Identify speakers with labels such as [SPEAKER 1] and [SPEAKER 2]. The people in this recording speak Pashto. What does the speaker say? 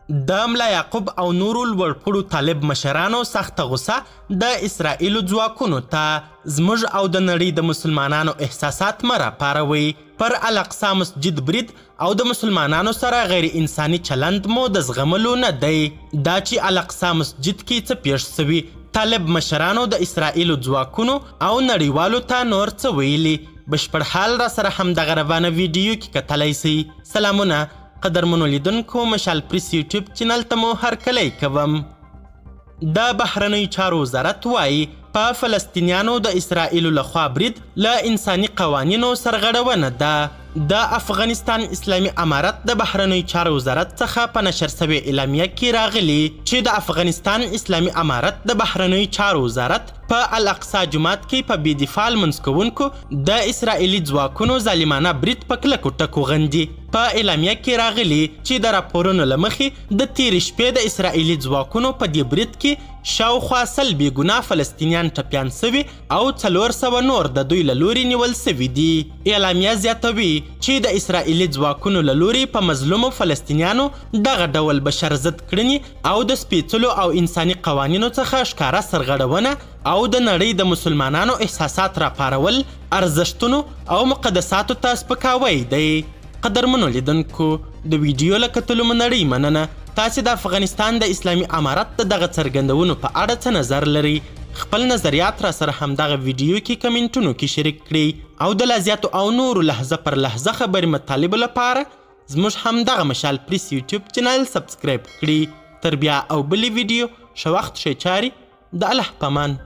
[SPEAKER 1] د ملا یعقوب او نورو لوړپوړو طالب مشرانو سخته غوسه د اسرائیلو ځواکونو ته زموږ او د نړۍ د مسلمانانو احساسات مه راپاروئ. پر الاقصی مسجد برید او د مسلمانانو سره غیر انساني چلند مو د زغملو نه دی. دا چې الاقصی مسجد کې څه پیښ سوي، طالب مشرانو د اسرائیلو ځواکونو او نړیوالو ته نور څه ویلي، بشپړ حال را سره همدغه روانه ویډیو کې کتلی سئ. سلامونه قدرمنو لیدونکو، مشال پریس یوټیوب چینل ته مو هرکلی کوم. د بهرنیو چارو وزارت وایي په فلسطینیانو د اسرائیلو لخوا برید له انساني قوانینو سرغړونه ده. د افغانستان اسلامي امارت د بهرنیو چارو وزارت څخه په نشر سوې اعلامیه کې راغلي چې د افغانستان اسلامي امارت د بهرنیو چارو وزارت په الاقصی جومات کې په بې دفاع لمونځ کوونکو د اسرائیلي ځواکونو ظالمانه برید په کلکو ټکو غندي. په اعلامیه کې راغلي چې د راپورونو له مخې د تېرې شپې د اسرائیلي ځواکونو په دې برید کې شاوخوا 100 بې ګناه فلسطینیان ټپیان سوي او 400 نور د دوی له لوري نیول سوي دي. اعلامیه زیاتوي چې د اسرائیلي ځواکونو له لوري په مظلومو فلسطینیانو دغه ډول بشر ضد کړنې او د سپېڅلو او انساني قوانینو څخه ښکاره سرغړونه او د نړۍ د مسلمانانو احساسات راپارول، ارزښتونو او مقدساتو ته سپکاوی دی. قدرمنو لیدونکو، د ویډیو له کتلو مو نړۍ مننه. تاسې د افغانستان د اسلامي امارت د دغه څرګندونو په اړه څه نظر لرئ؟ خپل نظریات را سره همدغه ویډیو کې کمنټونو کې شریک کړئ او د لا زیاتو او نورو لحظه پر لحظه خبرې مطالبو لپاره زموږ همدغه مشال پریس یوټیوب چینل سبسکرایب کړئ. تر بیا او بلې ویډیو ښه وخت ښې چارې، د الله په امان.